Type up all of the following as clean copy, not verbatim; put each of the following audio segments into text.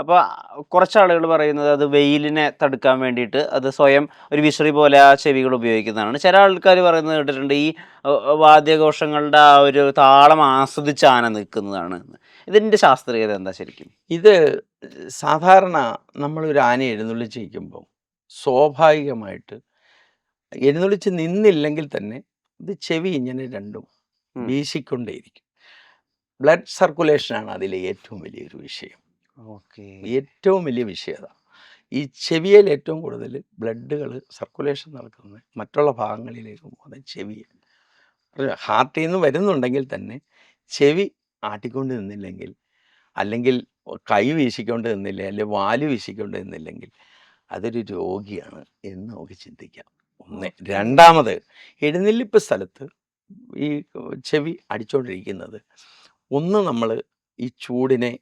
അപ്പോൾ കുറച്ച് ആളുകൾ പറയുന്നത് അത് വെയിലിനെ തടുക്കാൻ വേണ്ടിയിട്ട് അത് സ്വയം ഒരു വിശറി പോലെ ആ ചെവികൾ ഉപയോഗിക്കുന്നതാണ്. ചില ആൾക്കാർ പറയുന്നത് കേട്ടിട്ടുണ്ട് ഈ വാദ്യഘോഷങ്ങളുടെ ആ ഒരു താളം ആസ്വദിച്ച് ആന നിൽക്കുന്നതാണ് എന്ന്. ഇതിൻ്റെ ശാസ്ത്രീയത എന്താ ശരിക്കും? ഇത് സാധാരണ നമ്മളൊരു ആനയെ എഴുന്നള്ളിച്ചിരിക്കുമ്പോൾ സ്വാഭാവികമായിട്ട് എഴുന്നള്ളിച്ച് നിന്നില്ലെങ്കിൽ തന്നെ ഇത് ചെവി ഇങ്ങനെ രണ്ടും വീശിക്കൊണ്ടേയിരിക്കും. ബ്ലഡ് സർക്കുലേഷനാണ് അതിലെ ഏറ്റവും വലിയൊരു വിഷയം. ഓക്കെ. ഏറ്റവും വലിയ വിഷയത ഈ ചെവിയിൽ ഏറ്റവും കൂടുതൽ ബ്ലഡുകൾ സർക്കുലേഷൻ നടക്കുന്നത് മറ്റുള്ള ഭാഗങ്ങളിലേക്ക് പോകുന്നത് ചെവിയിൽ. ഹാർട്ടിൽ നിന്ന് വരുന്നുണ്ടെങ്കിൽ തന്നെ ചെവി ആട്ടിക്കൊണ്ട് നിന്നില്ലെങ്കിൽ, അല്ലെങ്കിൽ കൈ വീശിക്കൊണ്ട് നിന്നില്ല, അല്ലെങ്കിൽ വാല് വീശിക്കൊണ്ട് നിന്നില്ലെങ്കിൽ അതൊരു രോഗിയാണ് എന്ന് നമുക്ക് ചിന്തിക്കാം. ഒന്ന്. രണ്ടാമത്, എഴുന്നള്ളിപ്പ് സ്ഥലത്ത് ഈ ചെവി അടിച്ചുകൊണ്ടിരിക്കുന്നത് ഒന്ന് നമ്മൾ ഈ ചൂടിനെ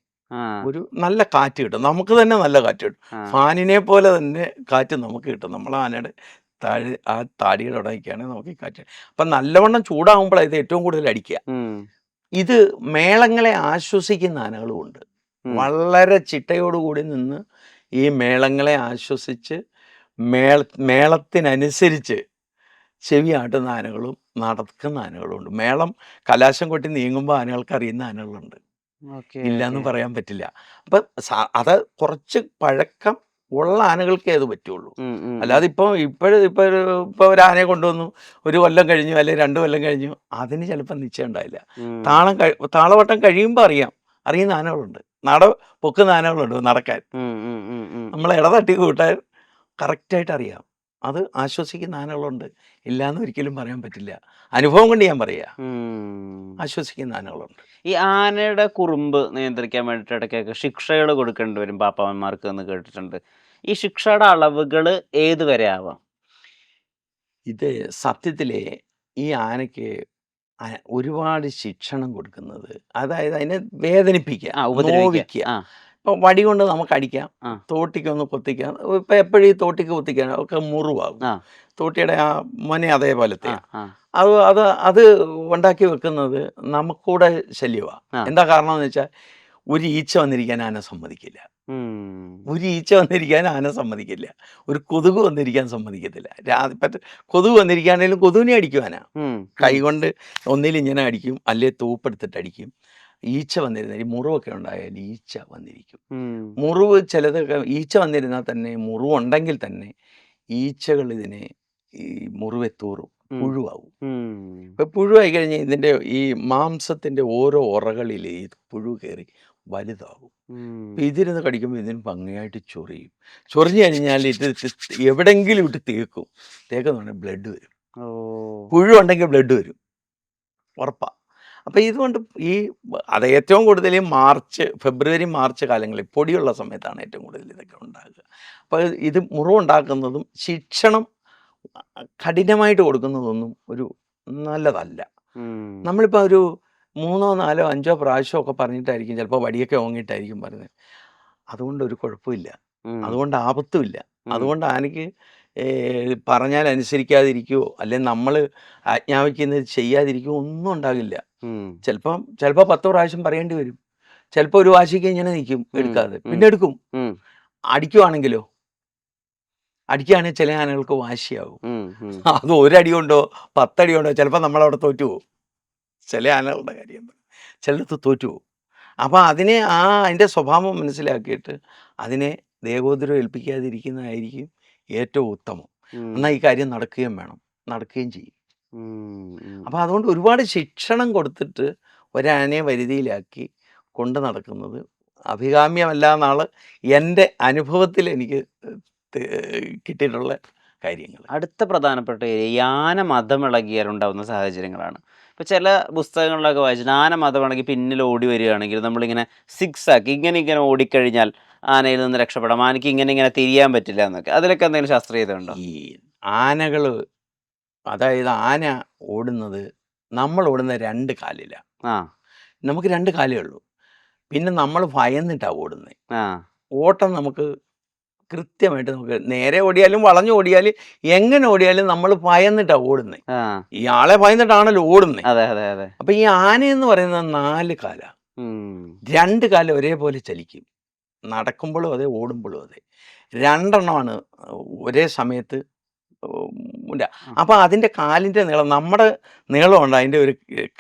ഒരു നല്ല കാറ്റ് കിട്ടും, നമുക്ക് തന്നെ നല്ല കാറ്റ് കിട്ടും. ഫാനിനെ പോലെ തന്നെ കാറ്റ് നമുക്ക് കിട്ടും. നമ്മൾ ആനയുടെ ആ താടിയുടെ ഉടനെയൊക്കെയാണെങ്കിൽ നമുക്ക് ഈ കാറ്റ്. അപ്പം നല്ലവണ്ണം ചൂടാകുമ്പോഴാണ് ഇത് ഏറ്റവും കൂടുതൽ അടിക്കുക. ഇത് മേളങ്ങളെ ആശ്വസിക്കുന്ന ആനകളുമുണ്ട്. വളരെ ചിട്ടയോടുകൂടി നിന്ന് ഈ മേളങ്ങളെ ആശ്വസിച്ച് മേളത്തിനനുസരിച്ച് ചെവി ആട്ടുന്ന ആനകളും നടക്കുന്ന ആനകളുമുണ്ട്. മേളം കലാശം കൊട്ടി നീങ്ങുമ്പോൾ ആനകൾക്ക് അറിയുന്ന ആനകളുണ്ട്, ഇല്ലയെന്ന് പറയാൻ പറ്റില്ല. അപ്പം അത് കുറച്ച് പഴക്കം ഉള്ള ആനകൾക്കേ അത് പറ്റുള്ളൂ. അല്ലാതെ ഇപ്പോൾ ഒരു ആനയെ കൊണ്ടുവന്നു ഒരു കൊല്ലം കഴിഞ്ഞു അല്ലെങ്കിൽ 2 കൊല്ലം കഴിഞ്ഞു, അതിന് ചിലപ്പോൾ നിശ്ചയം ഉണ്ടായില്ല. താളവട്ടം കഴിയുമ്പോൾ അറിയുന്ന ആനകളുണ്ട്, പൊക്കുന്ന ആനകളുണ്ട് നടക്കാൻ. നമ്മൾ ഇടതട്ടി കൂട്ടാൻ കറക്റ്റായിട്ട് അറിയാം. അത് ആശ്വസിക്കുന്ന ആനകളുണ്ട്, ഇല്ലയെന്ന് ഒരിക്കലും പറയാൻ പറ്റില്ല. അനുഭവം കൊണ്ട് ഞാൻ പറയുക, ആശ്വസിക്കുന്ന ആനകളുണ്ട്. ഈ ആനയുടെ കുറുമ്പ് നിയന്ത്രിക്കാൻ വേണ്ടിയിട്ട് ഇടയ്ക്കൊക്കെ ശിക്ഷകൾ കൊടുക്കേണ്ടി വരും പാപ്പാവന്മാർക്ക് എന്ന് കേട്ടിട്ടുണ്ട്. ഈ ശിക്ഷയുടെ അളവുകൾ ഏത് വരെ ആവാം? ഇത് സത്യത്തിലെ ഈ ആനയ്ക്ക് ഒരുപാട് ശിക്ഷണം കൊടുക്കുന്നത്, അതായത് അതിനെ വേദനിപ്പിക്കുക, നോവിക്കുക. ഇപ്പം വടി കൊണ്ട് നമുക്ക് അടിക്കാം, തോട്ടിക്കൊന്ന് പൊത്തിക്കാം. ഇപ്പം എപ്പോഴും ഈ തോട്ടിക്ക് പൊത്തിക്കാൻ ഒക്കെ മുറിവാകും. തോട്ടിയുടെ ആ മൊന അതേപോലത്തെ അത് ഉണ്ടാക്കി വെക്കുന്നത് നമുക്കൂടെ ശല്യമാണ്. എന്താ കാരണം എന്ന് വെച്ചാൽ ഒരു ഈച്ച വന്നിരിക്കാൻ ആന സമ്മതിക്കില്ല. ഒരു കൊതുക് വന്നിരിക്കാൻ സമ്മതിക്കത്തില്ല. കൊതുക് വന്നിരിക്കുകയാണെങ്കിലും കൊതുകിനെ അടിക്കും ആന. കൈ കൊണ്ട് ഒന്നിൽ ഇങ്ങനെ അടിക്കും, അല്ലെ തൂപ്പെടുത്തിട്ട് അടിക്കും. ഈച്ച വന്നിരുന്ന മുറിവൊക്കെ ഉണ്ടായാൽ ഈച്ച വന്നിരിക്കും. മുറിവ് ചിലതൊക്കെ ഈച്ച വന്നിരുന്നാൽ തന്നെ, മുറിവുണ്ടെങ്കിൽ തന്നെ ഈച്ചകൾ ഇതിനെ ഈ മുറിവെ തൂറും, പുഴുവാകും. ഇപ്പം പുഴുവായി കഴിഞ്ഞാൽ ഇതിൻ്റെ ഈ മാംസത്തിൻ്റെ ഓരോ ഉറകളിൽ ഈ പുഴു കയറി വലുതാകും. ഇതിരുന്ന് കടിക്കുമ്പോൾ ഇതിന് ഭംഗിയായിട്ട് ചൊറിയും. ചൊറിഞ്ഞു കഴിഞ്ഞാൽ ഇത് എവിടെങ്കിലും ഇട്ട് തേക്കുന്നുണ്ടെങ്കിൽ ബ്ലഡ് വരും. പുഴു ഉണ്ടെങ്കിൽ ബ്ലഡ് വരും, ഉറപ്പാണ്. അപ്പം ഇതുകൊണ്ട് അത് ഏറ്റവും കൂടുതൽ ഫെബ്രുവരി മാർച്ച് കാലങ്ങളിൽ പൊടിയുള്ള സമയത്താണ് ഏറ്റവും കൂടുതൽ ഇതൊക്കെ ഉണ്ടാകുക. അപ്പോൾ ഇത് മുറിവുണ്ടാക്കുന്നതും ശിക്ഷണം കഠിനമായിട്ട് കൊടുക്കുന്നതൊന്നും ഒരു നല്ലതല്ല. നമ്മളിപ്പോൾ ഒരു 3, 4, 5 പ്രാവശ്യമൊക്കെ പറഞ്ഞിട്ടായിരിക്കും, ചിലപ്പോൾ വടിയൊക്കെ ഓങ്ങിയിട്ടായിരിക്കും പറയുന്നത്. അതുകൊണ്ട് ഒരു കുഴപ്പമില്ല, അതുകൊണ്ട് ആപത്തുമില്ല. അതുകൊണ്ട് ആനയ്ക്ക് പറഞ്ഞാൽ അനുസരിക്കാതിരിക്കുവോ അല്ലെങ്കിൽ നമ്മൾ ആജ്ഞാപിക്കുന്നത് ചെയ്യാതിരിക്കുവോ ഒന്നും ഉണ്ടാകില്ല. ചിലപ്പോൾ 10 പ്രാവശ്യം പറയേണ്ടി വരും. ചിലപ്പോൾ ഒരു വാശിക്ക് ഇങ്ങനെ നിൽക്കും എടുക്കാതെ, പിന്നെ എടുക്കും. അടിക്കുവാണെങ്കിലോ, അടിക്കുകയാണെങ്കിൽ ചില ആനകൾക്ക് വാശിയാവും. അത് 1 അടി കൊണ്ടോ 10 അടി കൊണ്ടോ ചിലപ്പോൾ നമ്മളവിടെ തോറ്റുപോകും. ചില ആനകളുടെ കാര്യം ചിലടത്ത് തോറ്റുപോകും. അപ്പോൾ അതിൻ്റെ സ്വഭാവം മനസ്സിലാക്കിയിട്ട് അതിനെ ദേഹോദരം ഏൽപ്പിക്കാതിരിക്കുന്നതായിരിക്കും ഏറ്റവും ഉത്തമം. എന്നാൽ ഈ കാര്യം നടക്കുകയും ചെയ്യും. അപ്പോൾ അതുകൊണ്ട് ഒരുപാട് ശിക്ഷണം കൊടുത്തിട്ട് ഒരാനയെ വരുതിയിലാക്കി കൊണ്ട് നടക്കുന്നത് അഭികാമ്യമല്ല എന്നാണ് എൻ്റെ അനുഭവത്തിൽ എനിക്ക് കിട്ടിയിട്ടുള്ള കാര്യങ്ങൾ. അടുത്ത പ്രധാനപ്പെട്ട ആന മതമിളകിയാൽ ഉണ്ടാകുന്ന സാഹചര്യങ്ങളാണ്. ഇപ്പോൾ ചില പുസ്തകങ്ങളിലൊക്കെ വായിച്ചിട്ട് ആന മതമിളകി പിന്നിൽ ഓടി വരികയാണെങ്കിൽ നമ്മളിങ്ങനെ സിക്സാക്കി ഇങ്ങനെ ഓടിക്കഴിഞ്ഞാൽ ആനയിൽ നിന്ന് രക്ഷപ്പെടാം, ആനയ്ക്ക് ഇങ്ങനെ തിരിയാൻ പറ്റില്ല എന്നൊക്കെ. അതിലൊക്കെ എന്തെങ്കിലും ശാസ്ത്രീയത ഉണ്ടോ? ഈ ആനകൾ, അതായത് ആന ഓടുന്നത്, നമ്മൾ ഓടുന്ന 2 കാലിലാണ്. നമുക്ക് 2 കാലേ ഉള്ളൂ. പിന്നെ നമ്മൾ ഭയന്നിട്ടാണ് ഓടുന്നത്. ഓട്ടം നമുക്ക് കൃത്യമായിട്ട് നമുക്ക് നേരെ ഓടിയാലും വളഞ്ഞു ഓടിയാലും എങ്ങനെ ഓടിയാലും നമ്മൾ ഭയന്നിട്ടാണ് ഓടുന്നത്. ഈ ആളെ ഭയന്നിട്ടാണല്ലോ ഓടുന്നത്. അപ്പൊ ഈ ആന എന്ന് പറയുന്നത് 4 കാലാണ്. 2 കാലം ഒരേപോലെ ചലിക്കും. നടക്കുമ്പോഴും അതെ, ഓടുമ്പോഴും അതെ. രണ്ടെണ്ണമാണ് ഒരേ സമയത്ത് ഇല്ല. ആ. അപ്പോൾ അതിൻ്റെ കാലിൻ്റെ നീളം, നമ്മുടെ നീളമുണ്ട് അതിൻ്റെ ഒരു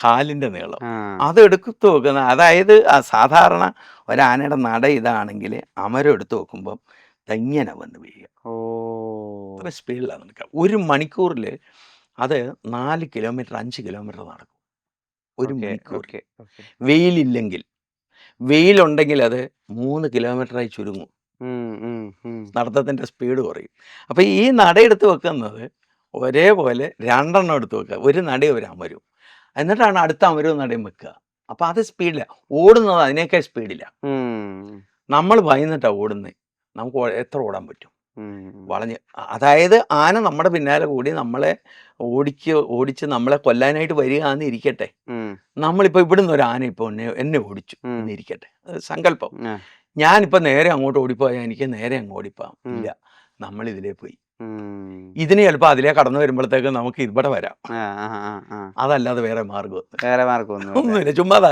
കാലിൻ്റെ നീളം, ആ. അത് എടുത്ത് നോക്കുന്ന, അതായത് സാധാരണ ഒരാനയുടെ നട ഇതാണെങ്കിൽ അമരം എടുത്ത് നോക്കുമ്പം ഇങ്ങനെ വന്ന് വീഴുക. ഓ. അത്ര സ്പീഡിലാണ് നടക്കുക. 1 മണിക്കൂറിൽ അത് 4 കിലോമീറ്റർ 5 കിലോമീറ്റർ നടക്കും 1 ഓക്കെ, മണിക്കൂറിൽ. Okay, okay. വെയിലില്ലെങ്കിൽ, വെയിലുണ്ടെങ്കിൽ അത് 3 കിലോമീറ്ററായി ചുരുങ്ങും. ഉം, ഉം, ഉം. നടത്തത്തിൻ്റെ സ്പീഡ് കുറയും. അപ്പോൾ ഈ നട എടുത്ത് വെക്കുന്നത് ഒരേപോലെ 2 എണ്ണം എടുത്ത് വെക്കുക. ഒരു നടയും ഒരു അമരവും. എന്നിട്ടാണ് അടുത്ത അമരവും നടയും വെക്കുക. അപ്പോൾ അത് സ്പീഡിലാണ് ഓടുന്നത്, അതിനേക്കാൾ സ്പീഡിലാണ്. ഉം, നമ്മൾ ഭയന്നിട്ടാണ് ഓടുന്നത്. നമുക്ക് എത്ര ഓടാൻ പറ്റും? ഉം. വളഞ്ഞ്, അതായത് ആന നമ്മുടെ പിന്നാലെ കൂടി നമ്മളെ ഓടിച്ച് നമ്മളെ കൊല്ലാനായിട്ട് വരികയാണെന്ന് ഇരിക്കട്ടെ. ഉം. നമ്മളിപ്പോൾ ഇവിടുന്ന് ഒരു ആന ഇപ്പോൾ എന്നെ ഓടിച്ചു ഉം. എന്നിരിക്കട്ടെ, സങ്കല്പം. ആ. ഞാനിപ്പോൾ നേരെ അങ്ങോട്ട് ഓടിപ്പോയാൽ എനിക്ക് നേരെ അങ്ങ് ഓടിപ്പോവാം. ഉം. ഇല്ല, നമ്മൾ ഇതിലേ പോയി. ഉം. ഇതിന് ചിലപ്പോൾ അതിലേ കടന്നു വരുമ്പോഴത്തേക്ക് നമുക്ക് ഇവിടെ വരാം. ആ, ആ, ആ, ആ. അതല്ലാതെ വേറെ മാർഗ്ഗം വേറെ മാർഗമൊന്നുമില്ല. ഒന്നുമില്ല. ചുമ്മാതാ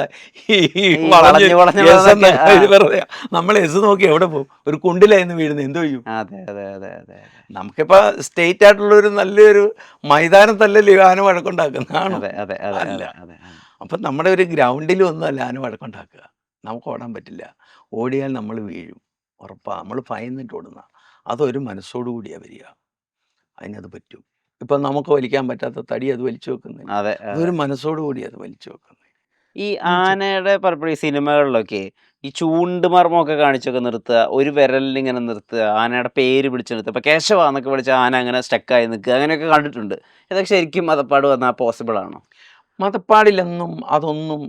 ഈ ഈ വളഞ്ഞ് വളഞ്ഞ് എസ് വളഞ്ഞൊക്കെ, എന്ന് വെറുതെ നമ്മൾ എസ് നോക്കി എവിടെ പോകും? ഒരു കുണ്ടിലായിരുന്നു വീഴുന്നത്, എന്ത് ചെയ്യും? അതെ, അതെ, അതെ, അതെ. നമുക്കിപ്പോൾ സ്റ്റേറ്റ് ആയിട്ടുള്ളൊരു നല്ലൊരു മൈതാനത്തല്ലല്ലോ ആന വഴക്കുണ്ടാക്കുന്നതാണോ? അതെ, അതെ, അതെ, അല്ല. അതെ, അതെ. അപ്പം നമ്മുടെ ഒരു ഗ്രൗണ്ടിലും ഒന്നും അല്ല ആന വഴക്കുണ്ടാക്കുക. നമുക്ക് ഓടാൻ പറ്റില്ല. ഓടിയാൽ നമ്മൾ വീഴും, ഉറപ്പാണ്. നമ്മൾ ഭയന്നിട്ട് ഓടുന്ന, അതൊരു മനസ്സോടു കൂടിയാണ് വരിക. അതിനത് പറ്റും. ഇപ്പം നമുക്ക് വലിക്കാൻ പറ്റാത്ത തടി അത് വലിച്ചു വെക്കുന്നത്, അതെ, അതൊരു അതെ. മനസ്സോടു കൂടി അത് വലിച്ചു വെക്കുന്നത്. ഈ ആനയുടെ പലപ്പോഴും ഈ സിനിമകളിലൊക്കെ ഈ ചൂണ്ടുമർമ്മമൊക്കെ കാണിച്ചൊക്കെ നിർത്തുക, ഒരു വിരലിൽ ഇങ്ങനെ നിർത്തുക, ആനയുടെ പേര് പിടിച്ച് നിർത്തുക. ഇപ്പൊ കേശവ എന്നൊക്കെ വിളിച്ച ആന അങ്ങനെ സ്റ്റക്കായി നിൽക്കുക, അങ്ങനെയൊക്കെ കണ്ടിട്ടുണ്ട്. ഇതൊക്കെ ശരിക്കും മതപ്പാട് വന്നാൽ പോസിബിൾ ആണോ? മതപ്പാടിലൊന്നും അതൊന്നും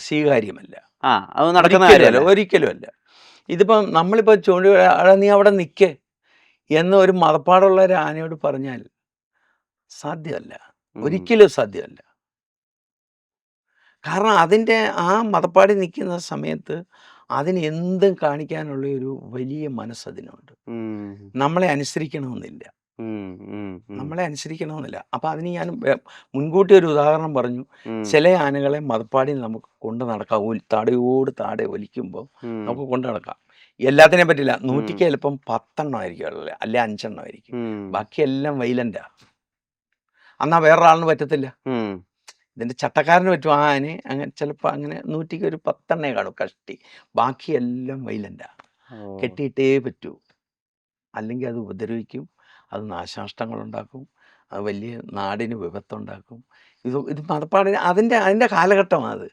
സ്വീകാര്യമല്ല. ആ, അത് നടക്കുന്ന ഒരിക്കലും അല്ല, കാര്യമല്ല. ഒരിക്കലും അല്ല. ഇതിപ്പം നമ്മളിപ്പോൾ നീ അവിടെ നിൽക്കേ എന്ന് ഒരു മതപ്പാടുള്ള ഒരു ആനയോട് പറഞ്ഞാൽ സാധ്യമല്ല, ഒരിക്കലും സാധ്യമല്ല. കാരണം അതിൻ്റെ ആ മതപ്പാടി നിൽക്കുന്ന സമയത്ത് അതിന് എന്തും കാണിക്കാനുള്ള ഒരു വലിയ മനസ്സതിനുണ്ട്. നമ്മളെ അനുസരിക്കണമെന്നില്ല, നമ്മളെ അനുസരിക്കണമെന്നില്ല. അപ്പം അതിന് ഞാൻ മുൻകൂട്ടി ഒരു ഉദാഹരണം പറഞ്ഞു. ചില ആനകളെ മതപ്പാടി നമുക്ക് കൊണ്ട് നടക്കാം, താടയോട് താടെ ഒലിക്കുമ്പോൾ നമുക്ക് കൊണ്ട് നടക്കാം. എല്ലാത്തിനെയും പറ്റില്ല. 100ക്ക് ചിലപ്പം 10 എണ്ണം ആയിരിക്കും ഉള്ളത്, അല്ലെ 5 എണ്ണം ആയിരിക്കും. ബാക്കിയെല്ലാം വൈലൻ്റാ. എന്നാൽ വേറൊരാളിന് പറ്റത്തില്ല. ഇതിൻ്റെ ചട്ടക്കാരന് പറ്റും. ആ ആനെ അങ്ങനെ ചിലപ്പോൾ അങ്ങനെ 100ക്ക് ഒരു 10 എണ്ണേ കാണും കഷ്ടി. ബാക്കിയെല്ലാം വൈലൻ്റാ. കെട്ടിയിട്ടേ പറ്റൂ, അല്ലെങ്കിൽ അത് ഉപദ്രവിക്കും, അത് നാശനഷ്ടങ്ങളുണ്ടാക്കും, അത് വലിയ നാടിന് വിപത്തുണ്ടാക്കും. ഇത് മതപ്പാടിന് അതിൻ്റെ കാലഘട്ടമാണ് അത്.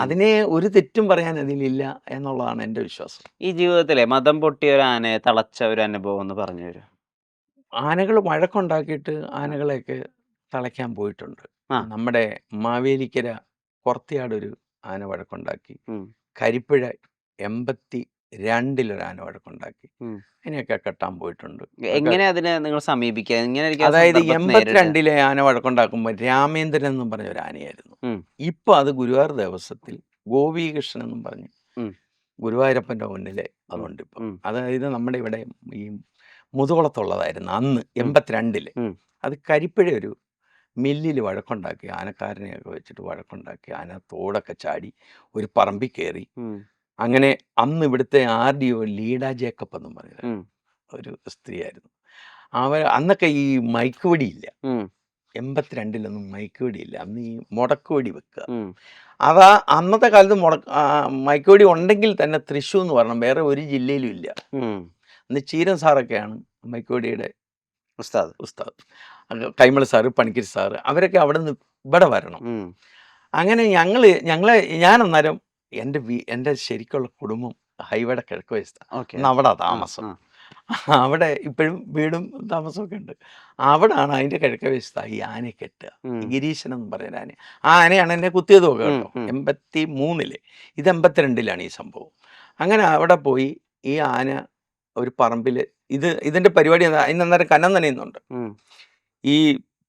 അതിനെ ഒരു തെറ്റും പറയാൻ അതിലില്ല എന്നുള്ളതാണ് എൻ്റെ വിശ്വാസം. ഈ ജീവിതത്തിലെ മതം പൊട്ടിയ ഒരു ആനയെ തളച്ച ഒരു അനുഭവം ഒന്ന് പറഞ്ഞു തരും. ആനകൾ വഴക്കുണ്ടാക്കിയിട്ട് ആനകളെയൊക്കെ തളയ്ക്കാൻ പോയിട്ടുണ്ട്. ആ. നമ്മുടെ മാവേലിക്കര കൊർത്തിയാടൊരു ആന വഴക്കുണ്ടാക്കി. കരിപ്പുഴ 82 ആന വഴക്കുണ്ടാക്കി. അതിനെയൊക്കെ കെട്ടാൻ പോയിട്ടുണ്ട്. എങ്ങനെ അതിനെ നിങ്ങൾ സമീപിക്കുക? അതായത് 82 ആന വഴക്കുണ്ടാക്കുമ്പോൾ രാമേന്ദ്രൻ എന്നും പറഞ്ഞ ഒരു ആനയായിരുന്നു. ഇപ്പൊ അത് ഗുരുവായൂർ ദേവസ്വത്തിൽ ഗോപീകൃഷ്ണൻ എന്നും പറഞ്ഞു ഗുരുവായൂരപ്പൻ്റെ മുന്നിലെ അതുണ്ട് ഇപ്പം. അതായത് നമ്മുടെ ഇവിടെ ഈ മുതുകുളത്തുള്ളതായിരുന്നു അന്ന് 82. അത് കരിപ്പുഴ ഒരു മില്ലിൽ വഴക്കുണ്ടാക്കി, ആനക്കാരനെയൊക്കെ വെച്ചിട്ട് വഴക്കുണ്ടാക്കി, ആന തോടൊക്കെ ചാടി ഒരു പറമ്പിൽ കയറി. അങ്ങനെ അന്ന് ഇവിടുത്തെ RDO ലീഡ ജേക്കബ് എന്നും പറഞ്ഞത് ഒരു സ്ത്രീയായിരുന്നു. അന്നൊക്കെ ഈ മയക്ക് വെടിയില്ല, 82 മയക്ക് വെടിയില്ല. അന്ന് ഈ മുടക്ക് വെടി വെക്കുക. അതാ അന്നത്തെ കാലത്ത് മയക്ക് വെടി ഉണ്ടെങ്കിൽ തന്നെ തൃശ്ശൂർ എന്ന് പറഞ്ഞാൽ വേറെ ഒരു ജില്ലയിലും ഇല്ല. അന്ന് ചീരൻ സാറൊക്കെയാണ് മയക്ക് വെടിയുടെ ഉസ്താദ്. കൈമള സാറ്, പണിക്കരി സാറ്, അവരൊക്കെ അവിടെ നിന്ന് ഇവിടെ വരണം. അങ്ങനെ ഞാൻ അന്നേരം എൻ്റെ ശരിക്കുള്ള കുടുംബം ഹൈവേയുടെ കിഴക്ക് വശത്താണ്. അവിടെ താമസം. അവിടെ ഇപ്പോഴും വീടും താമസമൊക്കെ ഉണ്ട്. അവിടാണ് അതിൻ്റെ കിഴക്ക് വശത്താണ് ഈ ആനയെ കെട്ടുക. ഗിരീശൻ എന്ന് പറയുന്ന ആന. ആ ആനയാണ് എന്നെ കുത്തിയതൊക്കെ കേട്ടോ, 83. ഇത് 82 ഈ സംഭവം. അങ്ങനെ അവിടെ പോയി ഈ ആന ഒരു പറമ്പിൽ ഇതിൻ്റെ പരിപാടി അതിനന്നേരം കന്നം നനയുന്നുണ്ട്. ഈ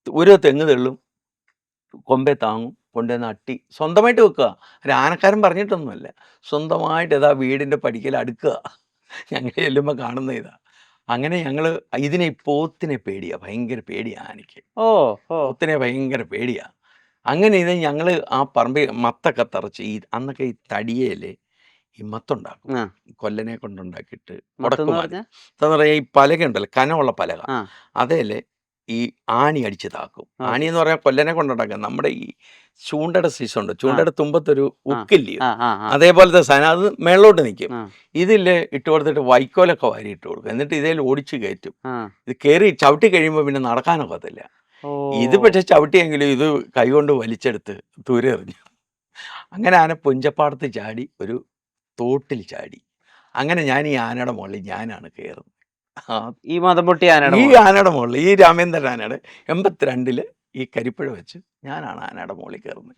ഓരോ തെങ്ങ് തെള്ളും, കൊമ്പെ താങ്ങും, കൊണ്ടുവന്ന് അട്ടി സ്വന്തമായിട്ട് വെക്കുക. ഒരു ആനക്കാരൻ പറഞ്ഞിട്ടൊന്നുമല്ല, സ്വന്തമായിട്ട് ഇതാ വീടിൻ്റെ പടിക്കൽ അടുക്കുക. ഞങ്ങൾ ചെല്ലുമ്പോൾ കാണുന്ന ഇതാ. അങ്ങനെ ഞങ്ങൾ ഇതിനെ പോത്തിനെ പേടിയാണ്, ഭയങ്കര പേടിയാണ് ആനയ്ക്ക്. പോത്തിനെ ഭയങ്കര പേടിയാണ്. അങ്ങനെ ഇത് ഞങ്ങൾ ആ പറമ്പിൽ മത്തൊക്കെ തറച്ച് അന്നൊക്കെ ഈ തടിയേല് ഈ മത്തുണ്ടാക്കും. ആ. കൊല്ലനെ കൊണ്ടുണ്ടാക്കിയിട്ട് മത്തെന്ന് ഉടക്കുമാല. പറഞ്ഞാൽ? എന്ന് പറഞ്ഞാൽ ഈ പലകയുണ്ടല്ലോ, കനമുള്ള പലക. ആ. അതേല് ഈ ആണി അടിച്ച് താക്കും. ഓക്കെ. ആണി എന്ന് പറഞ്ഞാൽ കൊല്ലനെ കൊണ്ടുണ്ടാക്കുക. നമ്മുടെ ഈ ചൂണ്ടയുടെ സൈസുണ്ട്. ആ. ചൂണ്ടയുടെ തുമ്പത്തൊരു ആ. ഉക്കില്ലയോ? ആ. ആ. ആ. അതേപോലത്തെ സാധനം. അത് മേളിലോട്ട് നിൽക്കും. ആ. ഇതില് ഇട്ട് കൊടുത്തിട്ട് വൈക്കോലൊക്കെ വാരി ഇട്ട് കൊടുക്കും. എന്നിട്ട് ഇതേൽ ഓടിച്ച് കയറ്റും. ആ. ഇത് കയറി ചവിട്ടി കഴിയുമ്പോൾ പിന്നെ നടക്കാനൊക്കത്തില്ല. ഓ. ഇത് പക്ഷെ ചവിട്ടിയെങ്കിലും ഇത് കൈകൊണ്ട് വലിച്ചെടുത്ത് ദൂരെ എറിഞ്ഞു. അങ്ങനെ ആന പുഞ്ചപ്പാടത്ത് ചാടി ഒരു തോട്ടിൽ ചാടി. അങ്ങനെ ഞാൻ ഈ ആനയുടെ മുകളിൽ ഞാനാണ് കയറുന്നത്. ആ, ഈ മതം പൊട്ടിയ ആനയുടെ ഈ മോള്. ആനയുടെ മുകളിൽ, ഈ രാമേന്ദ്രൻ ആനയുടെ 82 ഈ കരിപ്പുഴ വെച്ച് ഞാനാണ് ആനയുടെ മുകളിൽ കയറുന്നത്.